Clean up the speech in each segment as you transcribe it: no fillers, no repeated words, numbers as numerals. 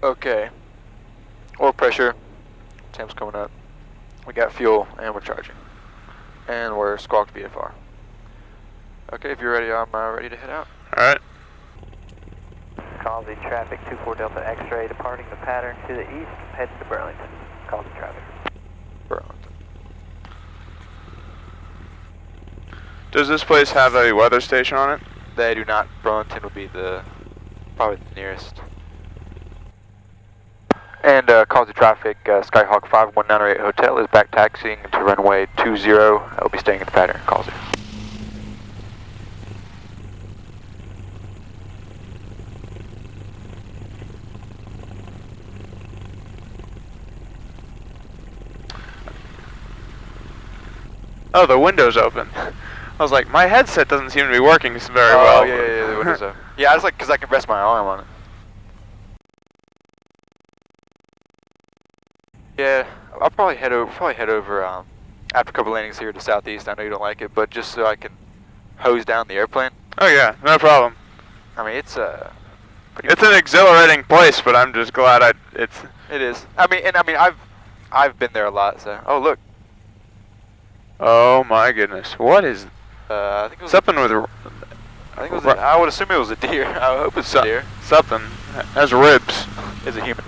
Okay. Oil pressure. Temp's coming up. We got fuel and we're charging. And we're squawked VFR. Okay, if you're ready, I'm ready to head out. Alright. Causey traffic 24 Delta X-ray departing the pattern to the east, heading to Burlington. Causey traffic. Burlington. Does this place have a weather station on it? They do not. Burlington would be probably the nearest. And Causey traffic, Skyhawk 5198 Hotel is back taxiing to runway 20. I'll be staying in the pattern, Causey. Oh, the window's open. I was like, my headset doesn't seem to be working very well. Oh, yeah, the window's open. Yeah, I was like, because I can rest my arm on it. Yeah, I'll probably head over after a couple landings here to Southeast. I know you don't like it, but just so I can hose down the airplane. Oh yeah, no problem. I mean, it's It's an exhilarating place, but I'm just glad It is. I mean, I've been there a lot. So, oh look. Oh my goodness, what is? I think it was something with. I think it was. I would assume it was a deer. I hope it's a deer. Something has ribs. Is a human.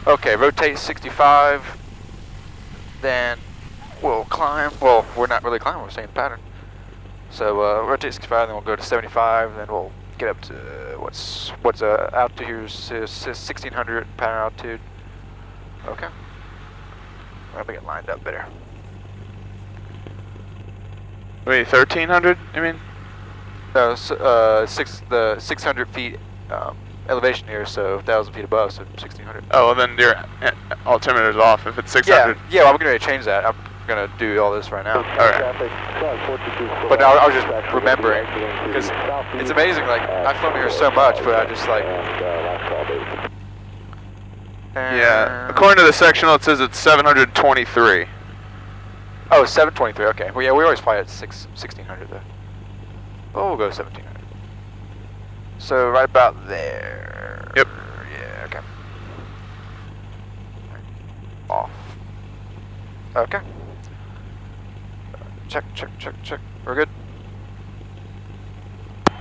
Okay, rotate 65. Then we'll climb. Well, we're not really climbing. We're staying in the pattern. So rotate 65. Then we'll go to 75. Then we'll get up to what's altitude here is 1600 pattern altitude. Okay. Let me get lined up better. Wait, 1300? You mean? No, the 600 feet elevation here, so 1,000 feet above, so 1,600. Oh, well then your altimeter's off if it's 600. Yeah, well, I'm going to change that. I'm going to do all this right now. Alright. But I was just remembering, because it's amazing, like, I've flown here so much, but I just, like... Yeah, according to the sectional it says it's 723. Oh, 723, okay. Well, yeah, we always fly at 1600 though. Oh, we'll go 1700. So, right about there. Yep. Yeah, okay. Off. Okay. Check. We're good.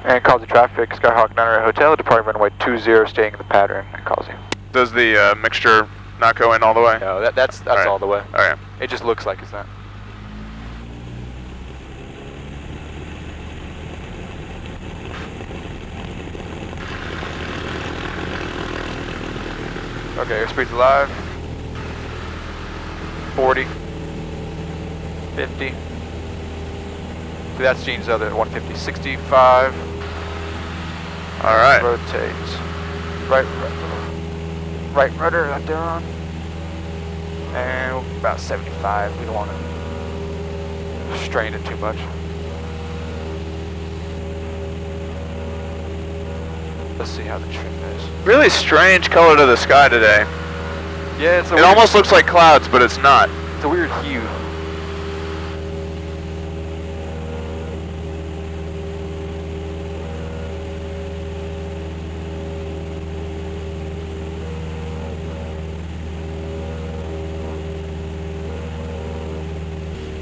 And Causey traffic, Skyhawk 908 Hotel, departing runway 20, staying in the pattern at Causey. Does the mixture not go in all the way? No, that's right. all the way. Alright. It just looks like it's not. Okay, airspeed's alive. 40. 50. So that's Gene's other at 150. 65. Alright. Rotate. Right rudder, that down. And about 75. We don't want to strain it too much. Let's see how the trim is. Really strange color to the sky today. Yeah, it's a It almost looks like clouds, but it's not. It's a weird hue.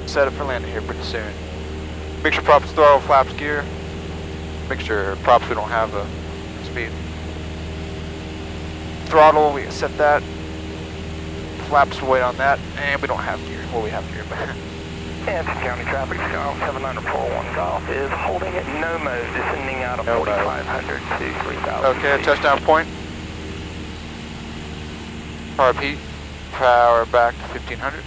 Set up for landing here pretty soon. Make sure props throttle, flaps, gear. Make sure props we don't have a speed. Throttle, we can set that. Flaps, wait on that, and we don't have gear. Well, we have gear, but. Hampton County traffic, Golf 7941 Golf is holding at no mode, descending out of 4,500 to 3,000. Okay, touchdown point. Power up heat. Power back to 1,500.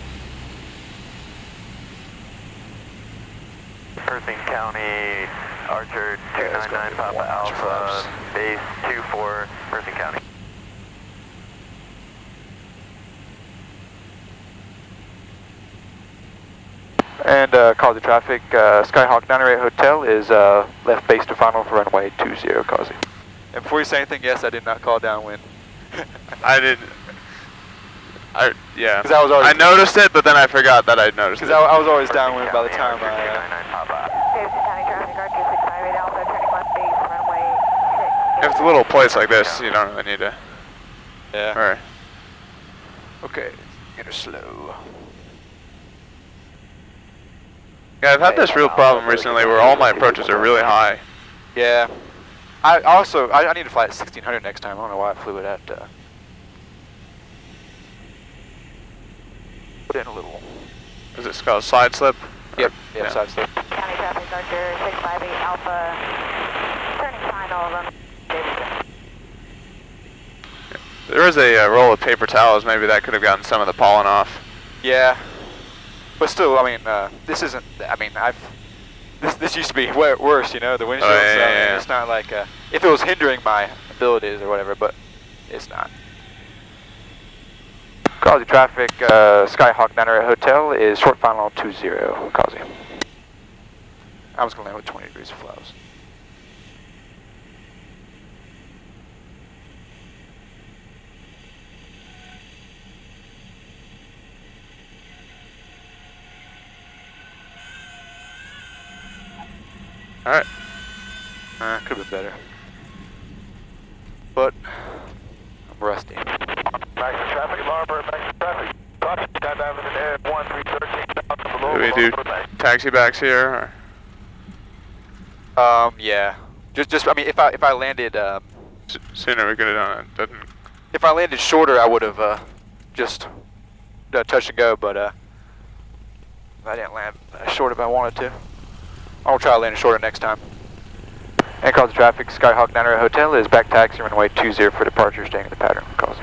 Perthing County, Archer 299 Papa Alpha, base 24, Perthing County. And Causey traffic, Skyhawk 908 Hotel is left base to final for runway 20, Causey. And before you say anything, yes, I did not call downwind. I didn't. Yeah. Because I noticed it, but then I forgot that I'd noticed it. Because I was always downwind by the time I... Davidson County traffic, Archer 658 Alpha, turning left base, runway 6. If it's a little place like this, you don't really need to. Yeah. Alright. Okay, get her slow. Yeah, I've had this real problem recently where all my approaches are really high. Yeah. I need to fly at 1600 next time. I don't know why I flew it at. Put in a little. Is it called side slip? Yep. Yeah. Side slip. County traffic, Archer 658 Alpha. Turning sign, all of them. There was a roll of paper towels. Maybe that could have gotten some of the pollen off. Yeah. But still, I mean, this isn't. I mean, This used to be way worse, you know, the windshield. Yeah. It's not like if it was hindering my abilities or whatever, but it's not. Causey traffic, Skyhawk 908 Hotel is short final 20, Causey. I was going to land with 20 degrees of flows. Alright. Could have been better. But I'm rusty. Back to traffic, Larbert, back to traffic. Caution, skydive in the air, 1313,000 below. Do we do taxi backs here? Or? Yeah. Just I mean, if I landed Sooner we could have done it. Doesn't. if I landed shorter, I would have just touch and go. But I didn't land as short if I wanted to. I'll try to land shorter next time. And Causey traffic, Skyhawk 908 Hotel is back taxi runway 20 for departure, staying in the pattern. Causey.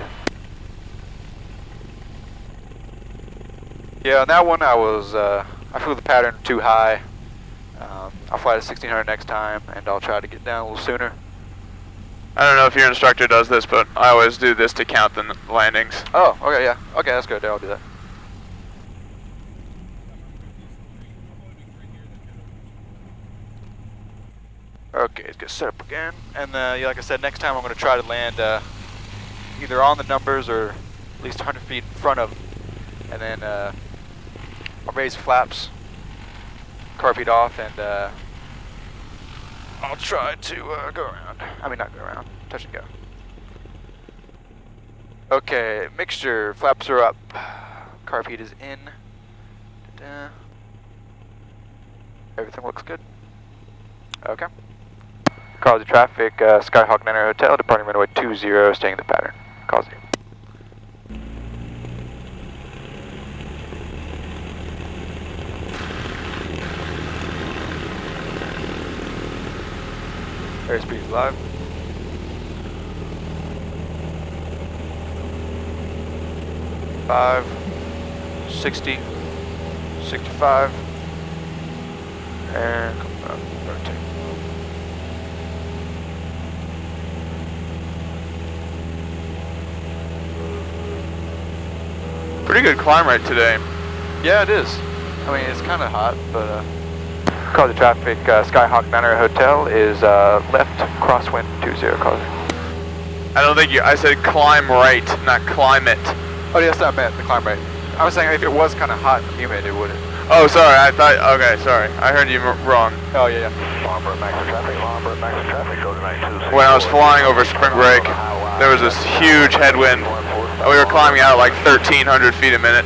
Yeah, on that one I was I flew the pattern too high. I'll fly to 1600 next time, and I'll try to get down a little sooner. I don't know if your instructor does this, but I always do this to count the landings. Oh, okay, yeah. Okay, that's good. I'll do that. Okay, let's get set up again. And yeah, like I said, next time I'm going to try to land either on the numbers or at least 100 feet in front of them. And then I'll raise flaps, carpet off, and I'll try to go around. I mean, not go around, touch and go. Okay, mixture, flaps are up. Carb heat is in. Da-da. Everything looks good. Okay. Causey traffic, Skyhawk 908 Hotel, departing runway 20, staying in the pattern. Causey. Airspeed is live. Five, 60, 65, and come up, rotate. Pretty good climb rate today. Yeah, it is. I mean, it's kind of hot, but Causey traffic, Skyhawk 908 Hotel is left crosswind 20, Causey. I don't think you. I said climb right, not climate. Oh, yes, I meant the climb rate. I was saying if it was kind of hot and humid, it wouldn't. Oh, sorry. I thought. Okay, sorry. I heard you wrong. Oh, yeah. Lambert, back to traffic, Lambert, back to traffic, go to 926. When I was flying over spring break, there was this huge headwind. We were climbing out at like 1,300 feet a minute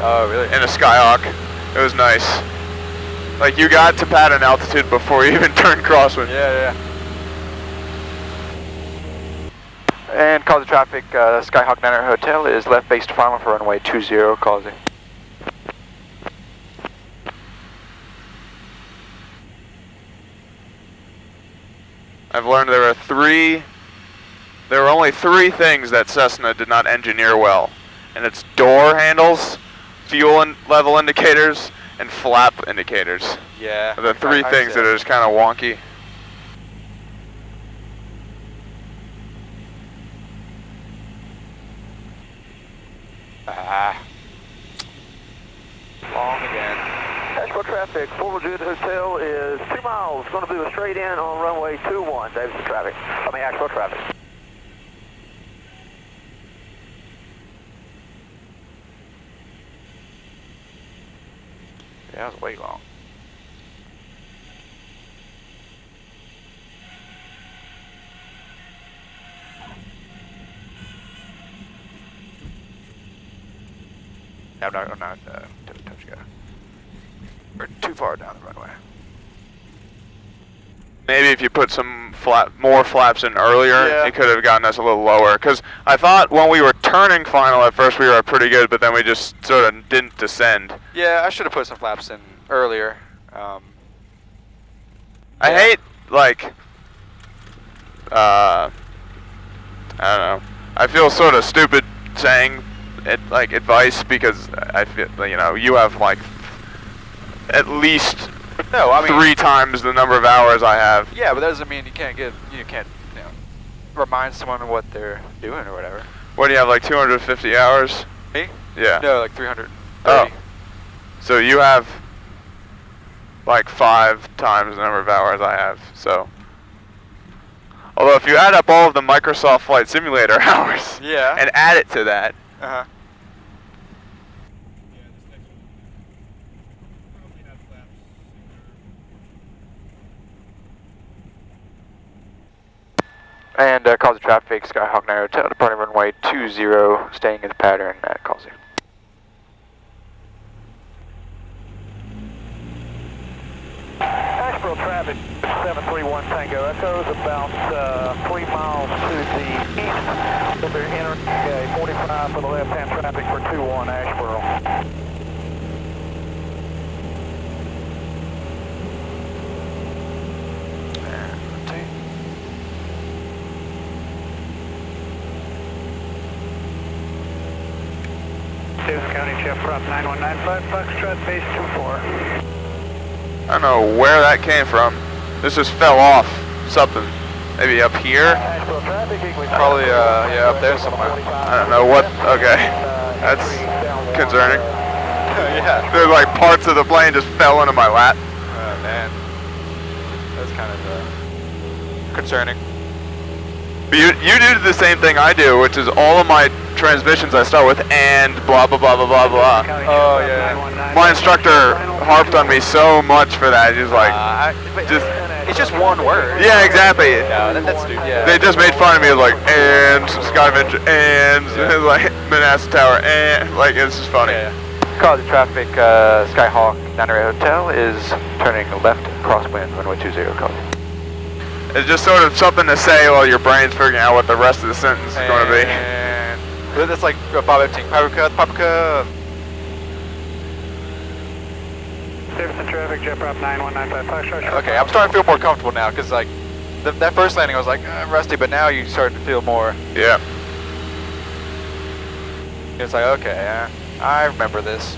Oh, really? in a Skyhawk. It was nice. Like you got to pattern altitude before you even turned crosswind. Yeah. And Causey traffic, Skyhawk 908 Hotel is left base to final for runway 20, Causey. I've learned there were only three things that Cessna did not engineer well, and it's door handles, fuel level indicators, and flap indicators. Yeah. The three things that are just kind of wonky. Long again. Actual traffic, Fort Legit Hotel is 2 miles, going to do a straight in on runway 21, Davidson traffic. I mean, actual traffic. Yeah, that was way long. I'm not touch go. We're too far down the runway. Maybe if you put some more flaps in earlier, Yeah. it could have gotten us a little lower. Because I thought when we were turning final at first we were pretty good, but then we just sort of didn't descend. Yeah, I should have put some flaps in earlier. I hate, like, I don't know. I feel sort of stupid saying it, like, advice, because I feel, you know, you have like at least No, I mean 3 times the number of hours I have. Yeah, but that doesn't mean you can't remind someone what they're doing or whatever. What do you have, like 250 hours? Me? Yeah. No, like 330. Oh. So you have like 5 times the number of hours I have, so. Although if you add up all of the Microsoft Flight Simulator hours Yeah. and add it to that, Uh-huh. And Causey traffic, Skyhawk 9 Hotel, departing runway 20, staying in the pattern at Causey. Asheville traffic, 731 Tango Echo is about 3 miles to the east. They'll be entering 45 for the left-hand traffic for 21 Asheville. Davis County, Jeff Prop 9195, Foxtrot Base 24. I don't know where that came from. This just fell off something. Maybe up here? Probably, yeah, up there somewhere. I don't know what. Okay. That's concerning. Yeah. There's like parts of the plane just fell into my lap. Oh, man. That's kind of concerning. But you do the same thing I do, which is all of my transmissions I start with and blah blah blah blah blah blah. Oh, yeah. My instructor harped on me so much for that. He's like, it's just one word. yeah, exactly. No, that's stupid. Yeah. They just made fun of me, like, and Skyventure, and like Manassas Tower, and like it's just funny. Yeah. Causey traffic, Skyhawk 9 Hotel is turning left crosswind runway 20, Causey. It's just sort of something to say while your brain's figuring out what the rest of the sentence is going to be. And that's like Bob Epting, Paprika. Davidson traffic, Jet Prop 9195, Foxtrot. Okay, I'm starting to feel more comfortable now, because like that first landing I was like rusty, but now you start to feel more. Yeah. It's like, okay, I remember this.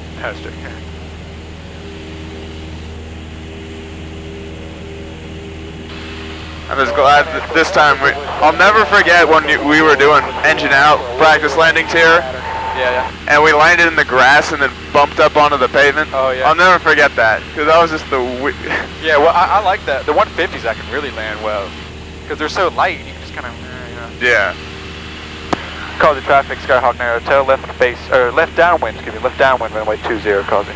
I'm just glad that this time I'll never forget when we were doing engine out practice landings here. Yeah. And we landed in the grass and then bumped up onto the pavement. Oh, yeah. I'll never forget that, because that was just the Yeah, well, I like that. The 150s I can really land well, because they're so light, you can just kind of, Yeah. Causey traffic, Skyhawk 9 Hotel, left downwind, left downwind, runway 20, Causey.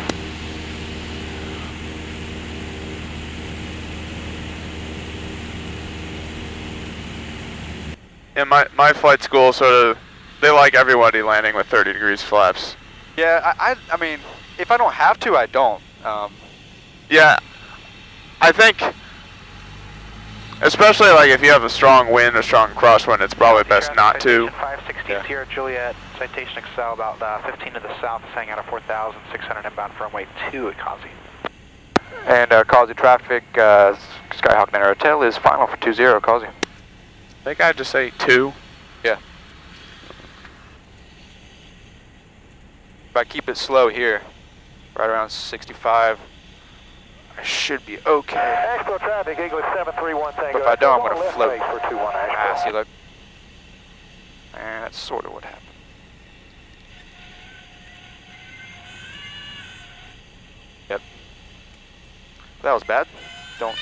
In my flight school, sort of, they like everybody landing with 30 degrees flaps. Yeah, I mean, if I don't have to, I don't. Yeah, I think, especially like if you have a strong wind, a strong crosswind, it's probably best not to. 516 Sierra Juliet, citation Excel about 15 to the south, hanging out of 4,600 inbound for runway 2 at Causey. And Causey traffic, Skyhawk 9 Hotel is final for 20, Causey. I think I'd just say 2. Yeah. If I keep it slow here, right around 65, I should be okay. Asheville traffic, Eagle 731 Tango. But if I don't, I'm going to float. For 21 Asheville. See, look. And that's sort of what happened. Yep. That was bad. Don't,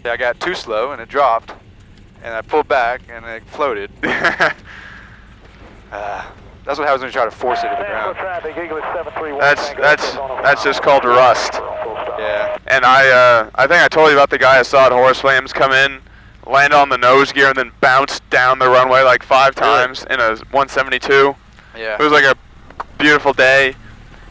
I got too slow and it dropped, and I pulled back and it floated. That's what happens when you try to force it to the ground. That's just called rust. Yeah. And I think I told you about the guy I saw at Horace Williams come in landed on the nose gear and then bounced down the runway like 5 times in a 172. Yeah. It was like a beautiful day.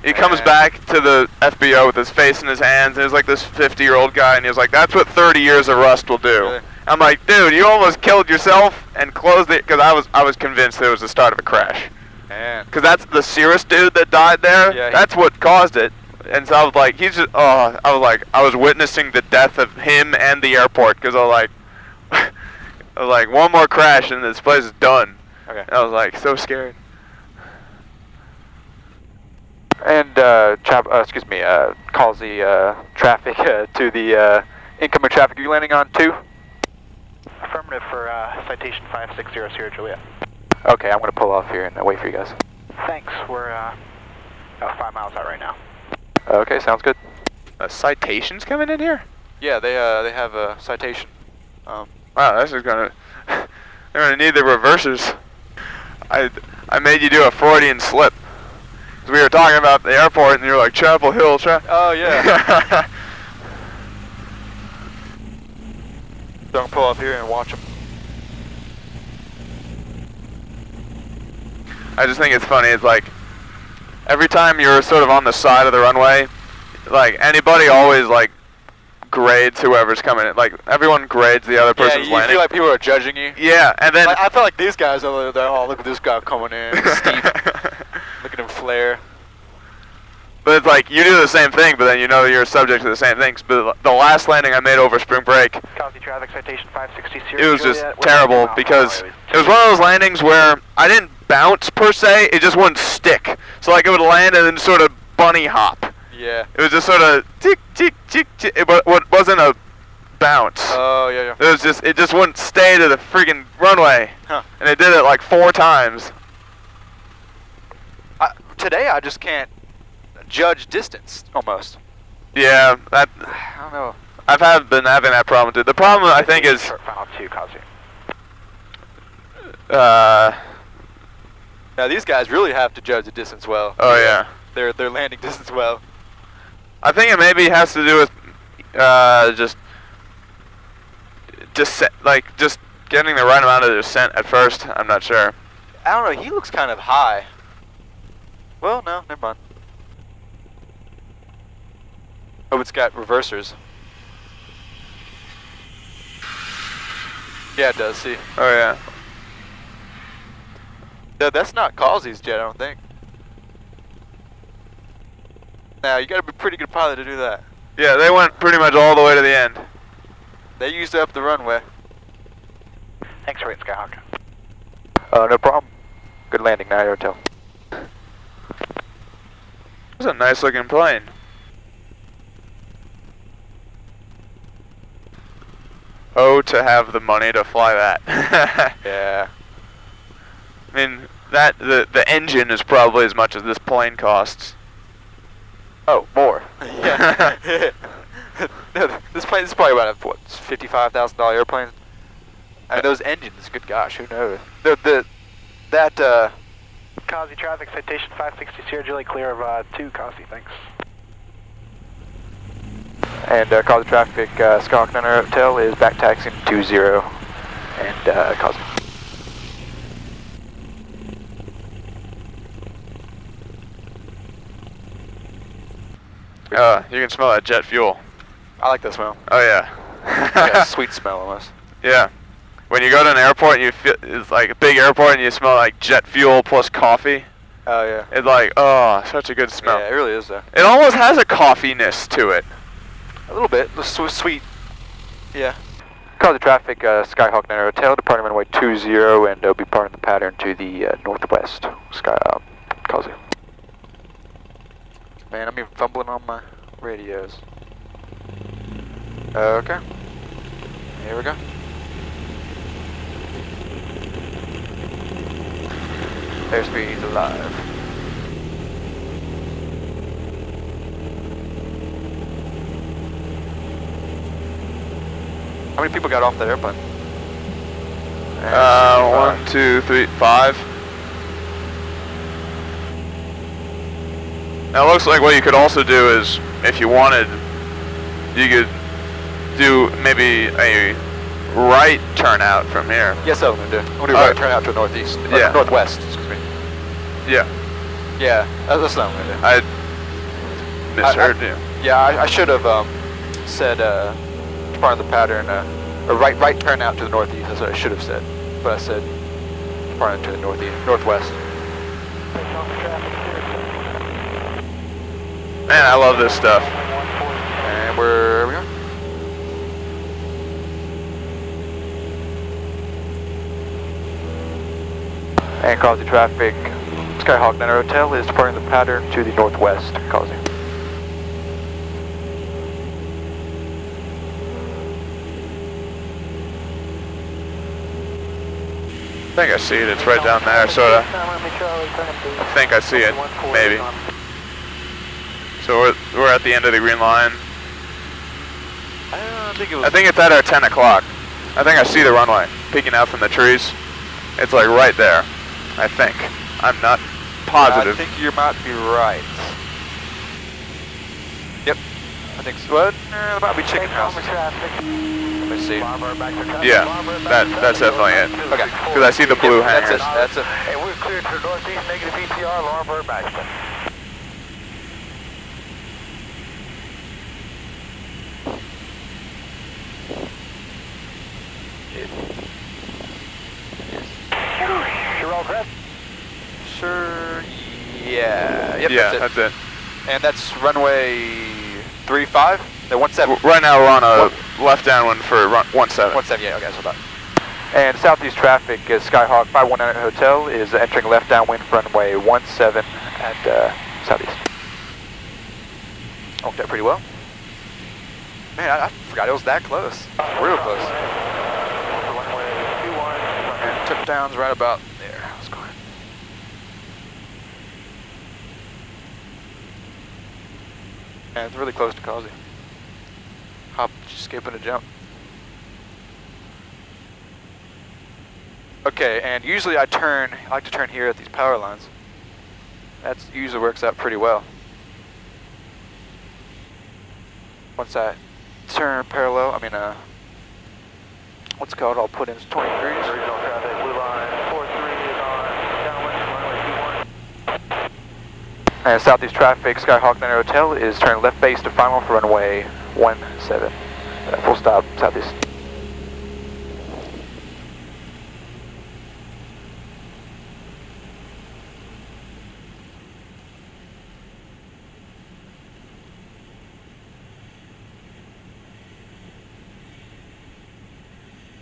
He comes back to the FBO with his face in his hands, and he was like this 50-year-old guy, and he was like, "That's what 30 years of rust will do." Really? I'm like, "Dude, you almost killed yourself and closed it," because I was convinced it was the start of a crash. Man. Because that's the Cirrus dude that died there. Yeah, that's what caused it. And so I was like, he's just, I was witnessing the death of him and the airport, because I was like, one more crash and this place is done. Okay. And I was like, so scared. And Causey traffic to the incoming traffic. Are you landing on 2? Affirmative for citation 560 Sierra Juliet. Okay, I'm going to pull off here and wait for you guys. Thanks. We're about 5 miles out right now. Okay, sounds good. Citations coming in here? Yeah, they have a citation. Wow, this is gonna. They're gonna need the reversers. I made you do a Freudian slip. 'Cause we were talking about the airport, and you were like Chapel Hill. Oh yeah. Don't pull up here and watch them. I just think it's funny. It's like every time you're sort of on the side of the runway, like anybody always like grades whoever's coming in. Like everyone grades the other person's Yeah, you landing. feel like people are judging you. Yeah, and then I feel like these guys are there. Oh, look at this guy coming in, steep. Look at him flare. But it's like you do the same thing, but then you know you're subject to the same things. But the last landing I made over spring break, Causey traffic citation 560 it Sierra was just Juliet. terrible because it was one of those landings where I didn't bounce per se, it just wouldn't stick. So like it would land and then sort of bunny hop. Yeah. It was just sort of tick, tick, tick, tick. It wasn't a bounce. Oh yeah, yeah. It just wouldn't stay to the freaking runway. Huh. And it did it like 4 times. Today I just can't judge distance almost. Yeah, that I don't know. I've been having that problem too. The problem I think is Short final 2, Causey. Now these guys really have to judge the distance well. Oh yeah. Their landing distance well. I think it maybe has to do with just getting the right amount of descent at first. I'm not sure. I don't know. He looks kind of high. Well, no, never mind. Oh, it's got reversers. Yeah, it does. See. Oh yeah. No, that's not Causey's jet, I don't think. Now, you gotta be a pretty good pilot to do that. Yeah, they went pretty much all the way to the end. They used up the runway. Thanks for it, Skyhawk. No problem. Good landing, now Hotel. It was a nice looking plane. Oh, to have the money to fly that. Yeah. I mean, the engine is probably as much as this plane costs. Oh, more. Yeah. No, this plane is probably about a what, $55,000 airplane. And those engines, good gosh, who knows? That Causey traffic citation 560 Sierra Juliet, clear of 2, Causey, thanks. and Causey traffic, Skyhawk 9 Hotel is back taxiing 20 and Causey. You can smell that jet fuel. I like that smell. Oh yeah. Like a sweet smell almost. Yeah. When you go to an airport and you feel it's like a big airport and you smell like jet fuel plus coffee. Oh yeah. It's like, oh, such a good smell. Yeah, it really is though. It almost has a coffeeness to it. A little bit, sweet. Yeah. Causey traffic, Skyhawk 9 Hotel, departing runway 20, and will be parting the pattern to the northwest. Causey. Man, I'm even fumbling on my radios. Okay. Here we go. Airspeed's alive. How many people got off that airplane? 1, 2, 3, 5. Now it looks like what you could also do is, if you wanted, you could do maybe a right turnout from here. Yes, I'm gonna do. I'm gonna do right turn out to the northeast. Yeah. Northwest, excuse me. Yeah. Yeah, that's what I'm gonna do. I misheard you. Yeah, I should have said part of the pattern, or right turn out to the northeast. That's what I should have said. But I said part to the northwest. Man, I love this stuff. And where are we going? And Causey traffic, Skyhawk Niner Hotel is departing the pattern to the northwest, Causey. I think I see it. It's right down there, sorta. I think I see it, maybe. So we're at the end of the green line. I think it's at our 10 o'clock. I think I see the runway peeking out from the trees. It's like right there, I think. I'm not positive. I think you might be right. Yep, I think so. What? There might be chicken house. Let me see. Yeah, that's definitely it. Okay. Because I see the blue hangers. That's it. Hey, we're cleared to the northeast, negative ETR, Larnbird, Baxter. You're all set? Sure, yeah. Yep, Yeah, that's it. And that's runway 35? No, 17. Right now we're on a left downwind for 17. 17, yeah, okay, that's what I thought. And southeast traffic is Skyhawk 5198 Hotel is entering left downwind for runway 17 at southeast. Worked that pretty well. Man, I forgot it was that close. Real close. And touchdown's right about there. Let's go ahead. And it's really close to Causey. Hop, skipping a jump. Okay, and usually I like to turn here at these power lines. That usually works out pretty well. Once I turn parallel, what's it called? I'll put in 20 degrees. Regional traffic, blue line, 43 is on, downwind, runway 21. And southeast traffic, Skyhawk Niner Hotel is turning left base to final for runway 17. Full stop, southeast.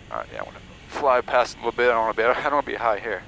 Alright, yeah, I want to fly past a little bit. I don't want to be high here.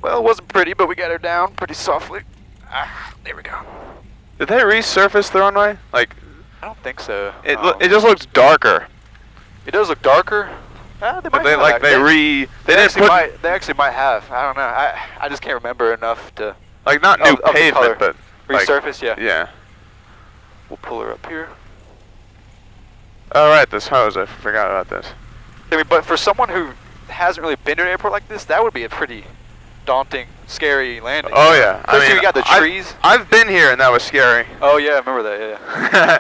Well, it wasn't pretty, but we got her down pretty softly. Ah, there we go. Did they resurface the runway? Like, I don't think so. it just looks darker. It does look darker. They might have. They actually might have. I don't know. I just can't remember enough to. Like not new pavement, but resurface. Yeah. Yeah. We'll pull her up here. Oh right, this hose. I forgot about this. I mean, but for someone who hasn't really been to an airport like this, that would be a pretty daunting, scary landing. Oh yeah. Especially we got the trees. I've been here and that was scary. Oh yeah, I remember that. Yeah.